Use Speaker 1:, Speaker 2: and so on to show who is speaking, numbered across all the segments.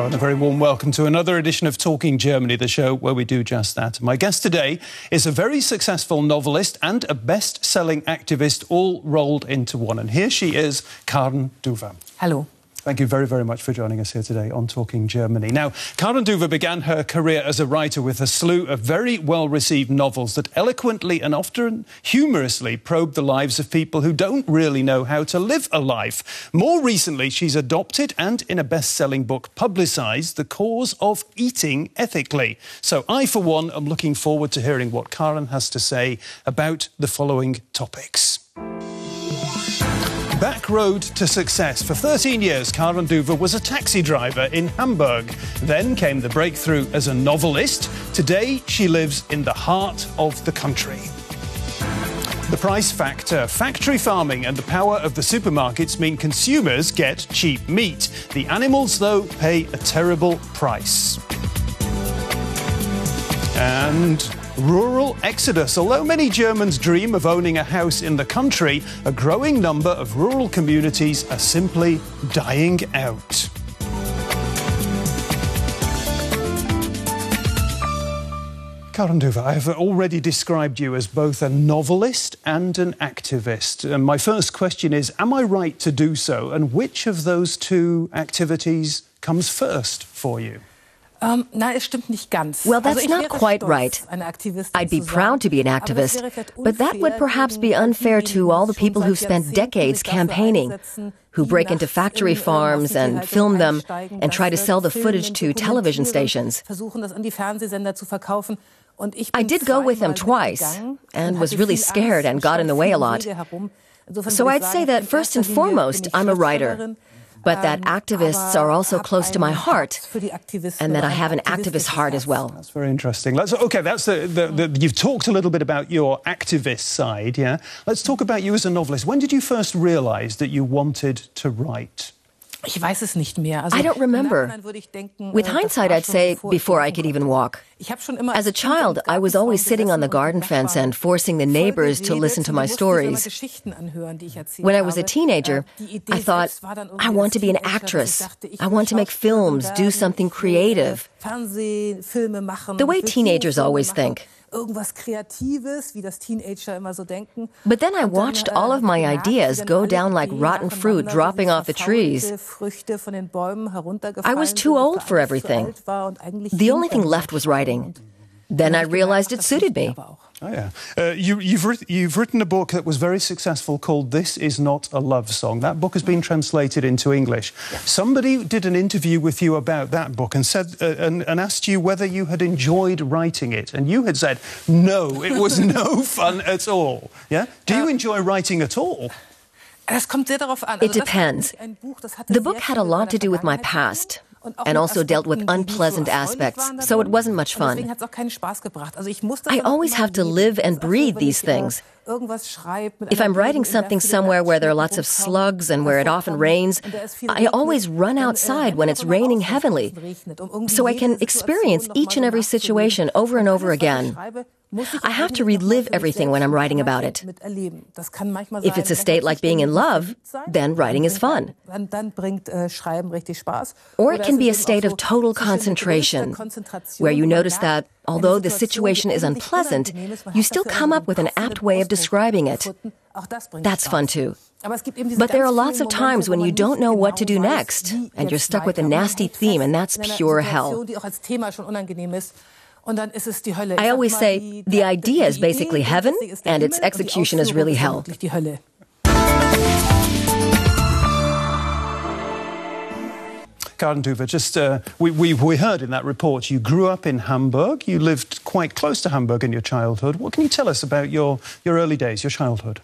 Speaker 1: Hello and a very warm welcome to another edition of Talking Germany, the show where we do just that. My guest today is a very successful novelist and a best-selling activist all rolled into one. And here she is, Karen Duve.
Speaker 2: Hello.
Speaker 1: Thank you very, very much for joining us here today on Talking Germany. Now, Karen Duve began her career as a writer with a slew of very well-received novels that eloquently and often humorously probe the lives of people who don't really know how to live a life. More recently, she's adopted and, in a best-selling book, publicised the cause of eating ethically. So I, for one, am looking forward to hearing what Karen has to say about the following topics. Back road to success. For 13 years, Karen Duve was a taxi driver in Hamburg. Then came the breakthrough as a novelist. Today, she lives in the heart of the country. The price factor. Factory farming and the power of the supermarkets mean consumers get cheap meat. The animals, though, pay a terrible price. And rural exodus. Although many Germans dream of owning a house in the country, a growing number of rural communities are simply dying out. Karen Duve, I have already described you as both a novelist and an activist. And my first question is, am I right to do so? And which of those two activities comes first for you?
Speaker 3: Well, that's not quite right. I'd be proud to be an activist, but that would perhaps be unfair to all the people who've spent decades campaigning, who break into factory farms and film them and try to sell the footage to television stations. I did go with them twice and was really scared and got in the way a lot. So I'd say that first and foremost, I'm a writer. But that activists are also close to my heart, and that I have an activist heart as well.
Speaker 1: That's very interesting. You've talked a little bit about your activist side, yeah? Let's talk about you as a novelist. When did you first realise that you wanted to write?
Speaker 3: I don't remember. With hindsight, I'd say before I could even walk. As a child, I was always sitting on the garden fence and forcing the neighbors to listen to my stories. When I was a teenager, I thought, I want to be an actress. I want to make films, do something creative. The way teenagers always think. But then I watched all of my ideas go down like rotten fruit dropping off the trees. I was too old for everything. The only thing left was writing. Then I realized it suited me.
Speaker 1: Oh, yeah. You've written a book that was very successful called This Is Not a Love Song. That book has been translated into English. Somebody did an interview with you about that book and said and asked you whether you had enjoyed writing it. And you had said, no, it was no fun at all. Yeah? Do you enjoy writing at all?
Speaker 3: It depends. The book had a lot to do with my past. And also dealt with unpleasant aspects, so it wasn't much fun. I always have to live and breathe these things. If I'm writing something somewhere where there are lots of slugs and where it often rains, I always run outside when it's raining heavily, so I can experience each and every situation over and over again. I have to relive everything when I'm writing about it. If it's a state like being in love, then writing is fun. Or it can be a state of total concentration, where you notice that, although the situation is unpleasant, you still come up with an apt way of describing it. That's fun too. But there are lots of times when you don't know what to do next, and you're stuck with a nasty theme, and that's pure hell. I always say the idea is basically heaven, and its execution is really hell.
Speaker 1: Karen Duve, we heard in that report you grew up in Hamburg. You lived quite close to Hamburg in your childhood. What can you tell us about your early days, your childhood?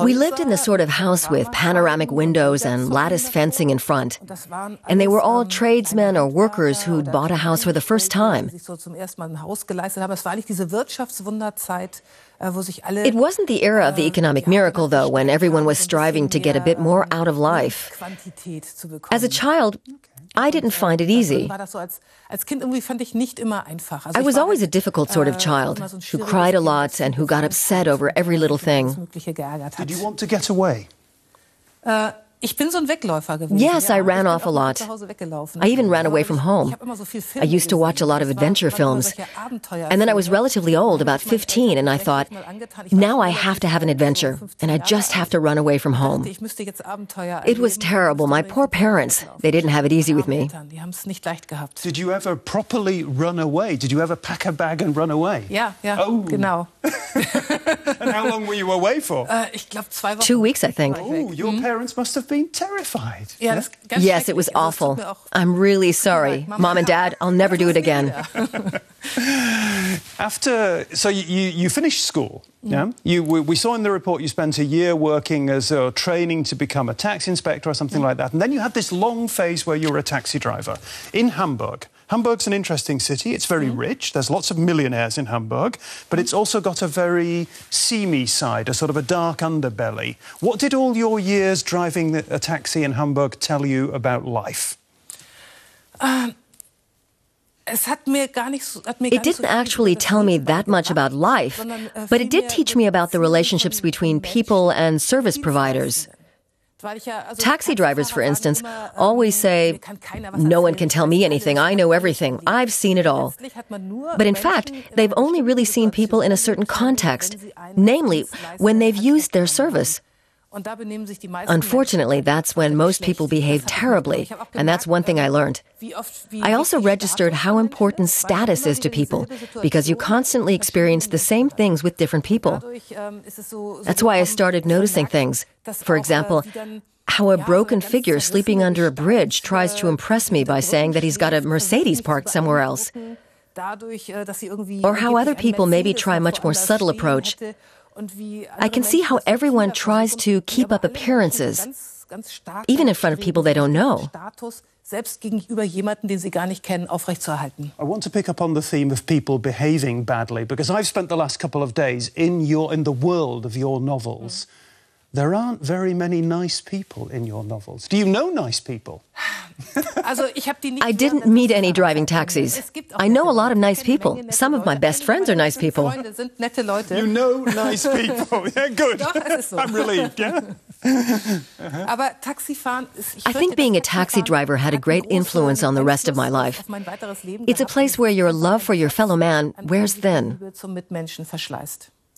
Speaker 3: We lived in the sort of house with panoramic windows and lattice fencing in front. And they were all tradesmen or workers who'd bought a house for the first time. It wasn't the era of the economic miracle, though, when everyone was striving to get a bit more out of life. As a child, I didn't find it easy. I was always a difficult sort of child, who cried a lot and who got upset over every little thing.
Speaker 1: Did you want to get away?
Speaker 3: Yes, I ran off a lot. I even ran away from home. I used to watch a lot of adventure films. And then I was relatively old, about 15, and I thought, now I have to have an adventure, and I just have to run away from home. It was terrible. My poor parents, they didn't have it easy with me.
Speaker 1: Did you ever properly run away? Did you ever pack a bag and run away?
Speaker 2: Ja, genau.
Speaker 1: And how long were you away for?
Speaker 3: 2 weeks, I think.
Speaker 1: Oh, your parents must have been terrified.
Speaker 3: Yes, it was awful. I'm really sorry. Mom and Dad, I'll never do it again.
Speaker 1: So you finished school, yeah? We saw in the report you spent a year working as training to become a taxi inspector or something like that. And then you had this long phase where you were a taxi driver in Hamburg. Hamburg's an interesting city. It's very rich. There's lots of millionaires in Hamburg, but it's also got a very seamy side, a sort of a dark underbelly. What did all your years driving a taxi in Hamburg tell you about life?
Speaker 3: It didn't actually tell me that much about life, but it did teach me about the relationships between people and service providers. Taxi drivers, for instance, always say, no one can tell me anything, I know everything, I've seen it all. But in fact, they've only really seen people in a certain context, namely, when they've used their service. Unfortunately, that's when most people behave terribly, and that's one thing I learned. I also registered how important status is to people, because you constantly experience the same things with different people. That's why I started noticing things. For example, how a broken figure sleeping under a bridge tries to impress me by saying that he's got a Mercedes parked somewhere else. Or how other people maybe try a much more subtle approach. I can see how everyone tries to keep up appearances, even in front of people they don't know.
Speaker 1: I want to pick up on the theme of people behaving badly, because I've spent the last couple of days in the world of your novels. There aren't very many nice people in your novels. Do you know nice people?
Speaker 3: I didn't meet any driving taxis. I know a lot of nice people. Some of my best friends are nice people.
Speaker 1: You know nice people. Yeah, good. I'm relieved, yeah?
Speaker 3: I think being a taxi driver had a great influence on the rest of my life. It's a place where your love for your fellow man wears thin.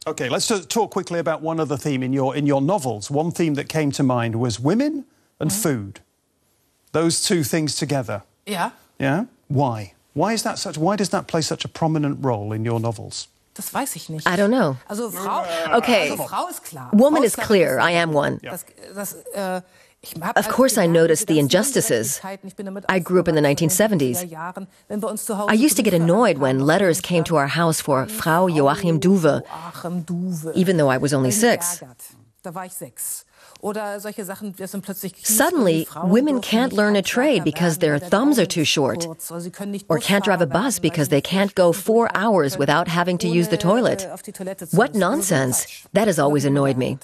Speaker 1: OK, let's just talk quickly about one other theme in your novels. One theme that came to mind was women and food. Those two things together.
Speaker 2: Yeah.
Speaker 1: Yeah? Why? Why does that play such a prominent role in your novels?
Speaker 3: I don't know. OK, woman is clear. I am one. Of course, I noticed the injustices. I grew up in the 1970s. I used to get annoyed when letters came to our house for Frau Joachim Duve, even though I was only 6. Suddenly, women can't learn a trade because their thumbs are too short, or can't drive a bus because they can't go 4 hours without having to use the toilet. What nonsense! That has always annoyed me.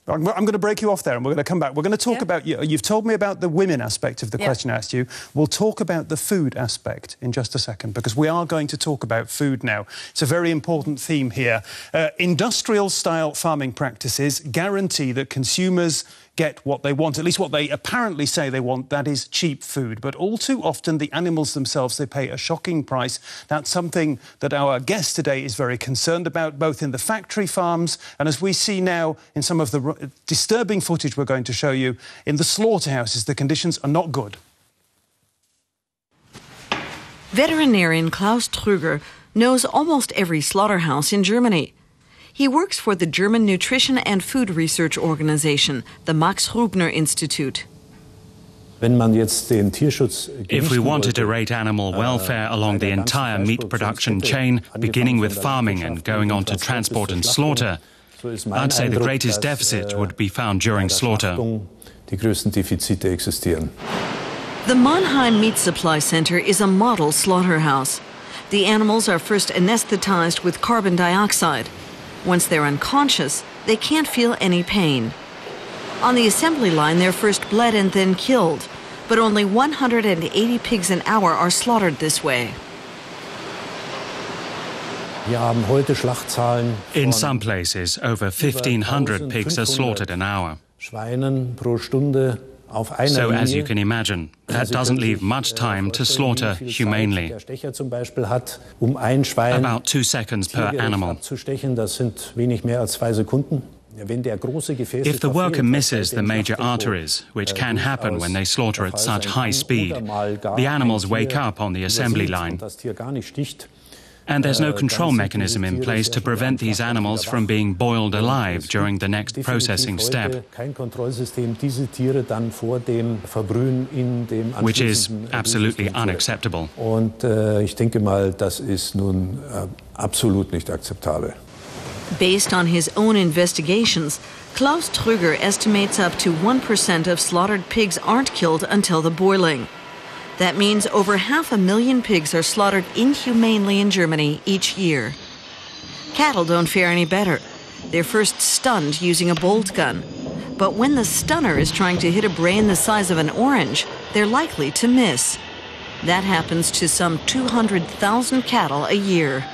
Speaker 1: I'm going to break you off there and we're going to come back. We're going to talk about, you've told me about the women aspect of the question I asked you. We'll talk about the food aspect in just a second, because we are going to talk about food now. It's a very important theme here. Industrial-style farming practices guarantee that consumers get what they want, at least what they apparently say they want, that is cheap food. But all too often, the animals themselves, they pay a shocking price. That's something that our guest today is very concerned about, both in the factory farms and, as we see now in some of the disturbing footage we're going to show you, in the slaughterhouses. The conditions are not good.
Speaker 4: Veterinarian Klaus Trüger knows almost every slaughterhouse in Germany. He works for the German Nutrition and Food Research Organization, the Max Rubner Institute.
Speaker 5: If we wanted to rate animal welfare along the entire meat production chain, beginning with farming and going on to transport and slaughter, I'd say the greatest deficit would be found during slaughter.
Speaker 4: The Mannheim Meat Supply Center is a model slaughterhouse. The animals are first anesthetized with carbon dioxide. Once they're unconscious, they can't feel any pain. On the assembly line, they're first bled and then killed, but only 180 pigs an hour are slaughtered this way.
Speaker 5: In some places, over 1,500 pigs are slaughtered an hour. So, as you can imagine, that doesn't leave much time to slaughter humanely. About 2 seconds per animal. If the worker misses the major arteries, which can happen when they slaughter at such high speed, the animals wake up on the assembly line. And there's no control mechanism in place to prevent these animals from being boiled alive during the next processing step, which is absolutely unacceptable.
Speaker 4: Based on his own investigations, Klaus Trüger estimates up to 1% of slaughtered pigs aren't killed until the boiling. That means over 500,000 pigs are slaughtered inhumanely in Germany each year. Cattle don't fare any better. They're first stunned using a bolt gun. But when the stunner is trying to hit a brain the size of an orange, they're likely to miss. That happens to some 200,000 cattle a year.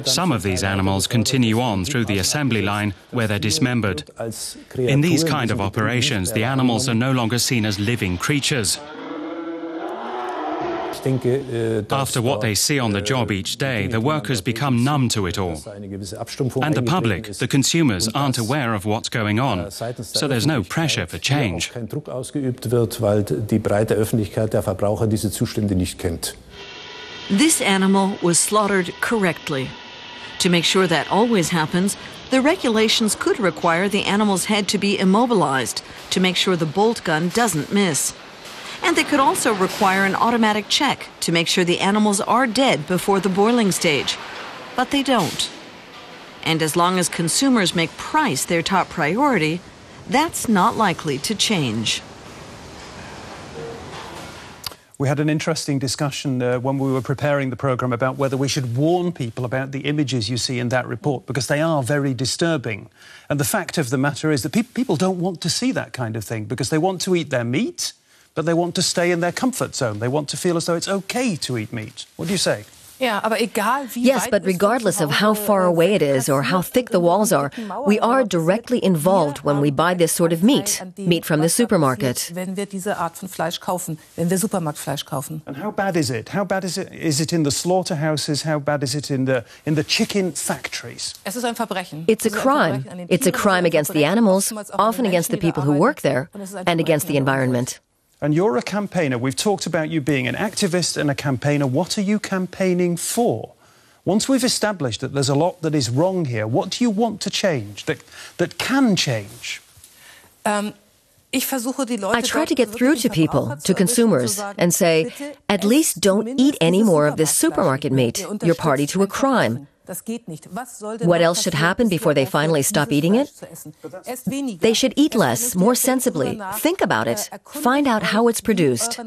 Speaker 5: Some of these animals continue on through the assembly line where they're dismembered. In these kind of operations, the animals are no longer seen as living creatures. After what they see on the job each day, the workers become numb to it all. And the public, the consumers, aren't aware of what's going on, so there's no pressure for change.
Speaker 4: This animal was slaughtered correctly. To make sure that always happens, the regulations could require the animal's head to be immobilized to make sure the bolt gun doesn't miss. And they could also require an automatic check to make sure the animals are dead before the boiling stage. But they don't. And as long as consumers make price their top priority, that's not likely to change.
Speaker 1: We had an interesting discussion when we were preparing the programme about whether we should warn people about the images you see in that report, because they are very disturbing. And the fact of the matter is that people don't want to see that kind of thing because they want to eat their meat, but they want to stay in their comfort zone. They want to feel as though it's OK to eat meat. What do you say?
Speaker 3: Yes, but regardless of how far away it is or how thick the walls are, we are directly involved when we buy this sort of meat from the supermarket.
Speaker 1: And how bad is it? How bad is it? Is it in the slaughterhouses? How bad is it in the chicken factories?
Speaker 3: It's a crime. It's a crime against the animals, often against the people who work there, and against the environment.
Speaker 1: And you're a campaigner. We've talked about you being an activist and a campaigner. What are you campaigning for? Once we've established that there's a lot that is wrong here, what do you want to change, that can change?
Speaker 3: I try to get through to people, to consumers, and say, at least don't eat any more of this supermarket meat. You're party to a crime. What else should happen before they finally stop eating it? They should eat less, more sensibly. Think about it. Find out how it's produced.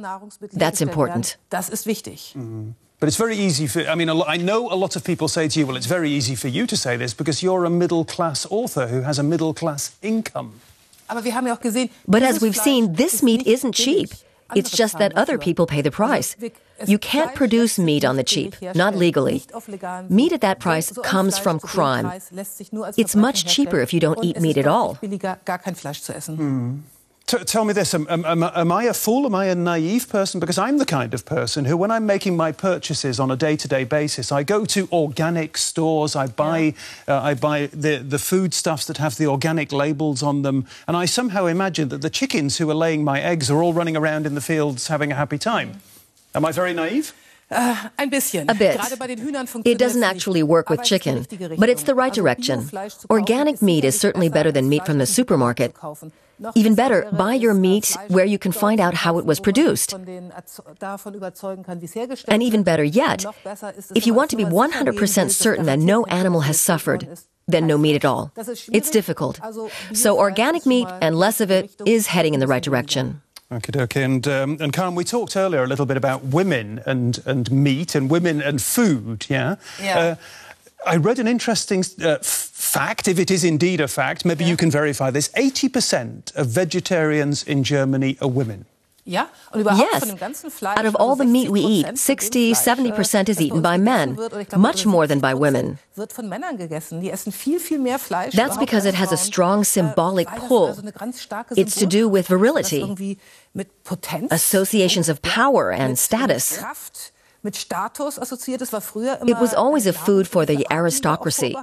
Speaker 3: That's important.
Speaker 1: Mm. But it's very easy for... I know a lot of people say to you, well, it's very easy for you to say this because you're a middle-class author who has a middle-class income.
Speaker 3: But as we've seen, this meat isn't cheap. It's just that other people pay the price. You can't produce meat on the cheap, not legally. Meat at that price comes from crime. It's much cheaper if you don't eat meat at all.
Speaker 1: Mm. Tell me this, am I a fool, am I a naive person? Because I'm the kind of person who, when I'm making my purchases on a day-to-day basis, I go to organic stores, I buy the foodstuffs that have the organic labels on them, and I somehow imagine that the chickens who are laying my eggs are all running around in the fields having a happy time. Am I very naive?
Speaker 3: A bit. It doesn't actually work with chicken, but it's the right direction. Organic meat is certainly better than meat from the supermarket. Even better, buy your meat where you can find out how it was produced. And even better yet, if you want to be 100% certain that no animal has suffered, then no meat at all. It's difficult. So organic meat and less of it is heading in the right direction.
Speaker 1: Okay. And Karen, we talked earlier a little bit about women and meat and women and food, yeah? I read an interesting fact, if it is indeed a fact, maybe you can verify this. 80% of vegetarians in Germany are women.
Speaker 3: Yes. Out of all the meat we eat, 60-70% is eaten by men, much more than by women. That's because it has a strong symbolic pull. It's to do with virility, associations of power and status. It was always a food for the aristocracy.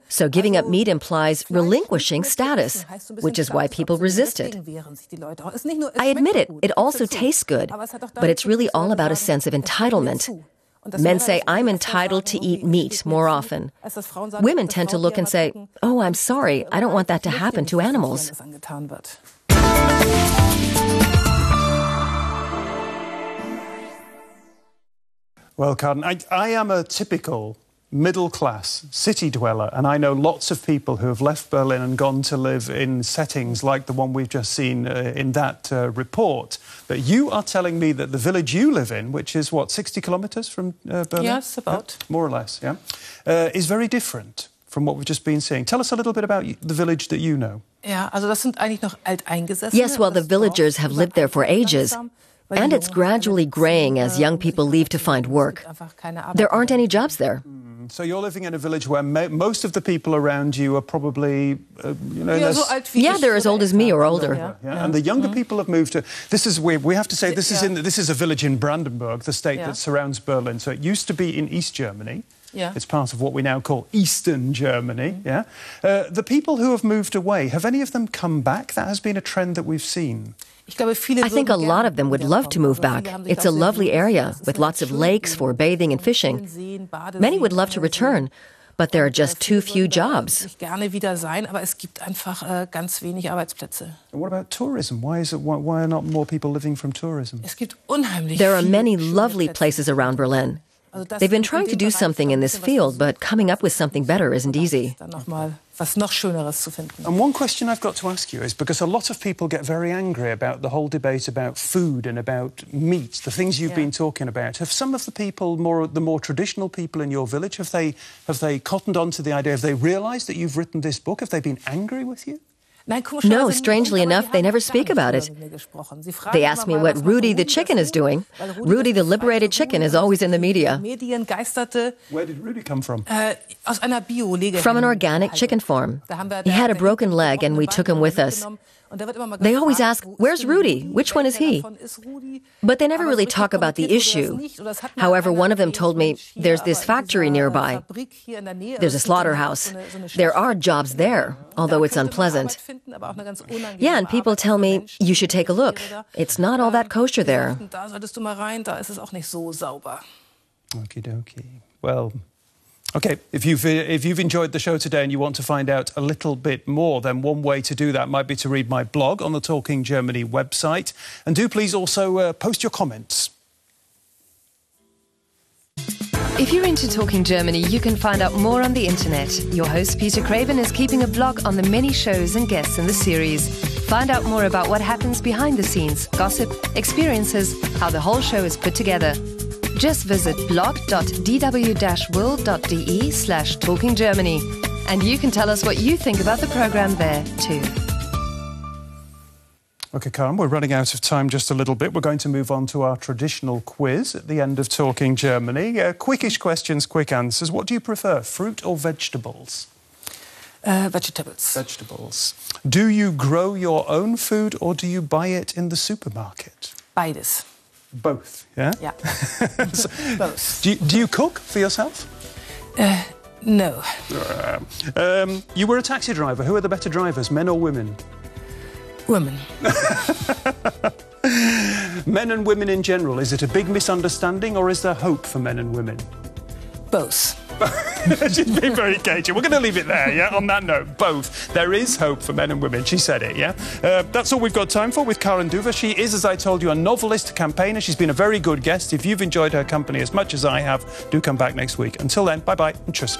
Speaker 3: So giving up meat implies relinquishing status, which is why people resist it. I admit it, it also tastes good, but it's really all about a sense of entitlement. Men say, I'm entitled to eat meat more often. Women tend to look and say, oh, I'm sorry, I don't want that to happen to animals.
Speaker 1: Well, Karen, I am a typical middle-class city dweller, and I know lots of people who have left Berlin and gone to live in settings like the one we've just seen in that report. But you are telling me that the village you live in, which is, what, 60 kilometres from Berlin?
Speaker 2: Yes, about.
Speaker 1: Yeah, more or less, yeah, is very different from what we've just been seeing. Tell us a little bit about the village that you know.
Speaker 3: Yes, well, the villagers have lived there for ages. And it's gradually graying as young people leave to find work. There aren't any jobs there.
Speaker 1: So you're living in a village where most of the people around you are probably,
Speaker 3: yeah, they're as old as me or older.
Speaker 1: Yeah. And the younger people have moved to... This is weird. We have to say this is a village in Brandenburg, the state that surrounds Berlin. So it used to be in East Germany. Yeah. It's part of what we now call Eastern Germany. Yeah. The people who have moved away, have any of them come back? That has been a trend that we've seen.
Speaker 3: I think a lot of them would love to move back. It's a lovely area with lots of lakes for bathing and fishing. Many would love to return, but there are just too few jobs.
Speaker 1: And what about tourism? Why are not more people living from tourism?
Speaker 3: There are many lovely places around Berlin. They've been trying to do something in this field, but coming up with something better isn't easy.
Speaker 1: And one question I've got to ask you is, because a lot of people get very angry about the whole debate about food and about meat, the things you've been talking about. Have some of the people, the more traditional people in your village, have they cottoned on to the idea? Have they realised that you've written this book? Have they been angry with you?
Speaker 3: No, strangely enough, they never speak about it. They ask me what Rudy the chicken is doing. Rudy the liberated chicken is always in the media.
Speaker 1: Where did Rudy come from?
Speaker 3: From an organic chicken farm. He had a broken leg and we took him with us. They always ask, where's Rudy? Which one is he? But they never really talk about the issue. However, one of them told me, there's this factory nearby. There's a slaughterhouse. There are jobs there, although it's unpleasant. Yeah, and people tell me, you should take a look. It's not all that kosher there.
Speaker 1: Okie dokie. Well... OK, if you've enjoyed the show today and you want to find out a little bit more, then one way to do that might be to read my blog on the Talking Germany website. And do please also post your comments.
Speaker 6: If you're into Talking Germany, you can find out more on the internet. Your host, Peter Craven, is keeping a blog on the many shows and guests in the series. Find out more about what happens behind the scenes, gossip, experiences, how the whole show is put together. Just visit blog.dw-world.de/talkinggermany and you can tell us what you think about the programme there too.
Speaker 1: OK, Karen, we're running out of time just a little bit. We're going to move on to our traditional quiz at the end of Talking Germany. Quickish questions, quick answers. What do you prefer, fruit or vegetables?
Speaker 2: Vegetables.
Speaker 1: Vegetables. Do you grow your own food or do you buy it in the supermarket?
Speaker 2: Beides.
Speaker 1: Both, yeah?
Speaker 2: Yeah.
Speaker 1: So,
Speaker 2: both.
Speaker 1: Do you cook for yourself?
Speaker 2: No.
Speaker 1: You were a taxi driver. Who are the better drivers, men or women?
Speaker 2: Women.
Speaker 1: Men and women in general, is it a big misunderstanding or is there hope for men and women?
Speaker 2: Both.
Speaker 1: She's been very cagey. We're going to leave it there, yeah? On that note, both. There is hope for men and women. She said it, yeah? That's all we've got time for with Karen Duve. She is, as I told you, a novelist campaigner. She's been a very good guest. If you've enjoyed her company as much as I have, do come back next week. Until then, bye-bye and tschüss.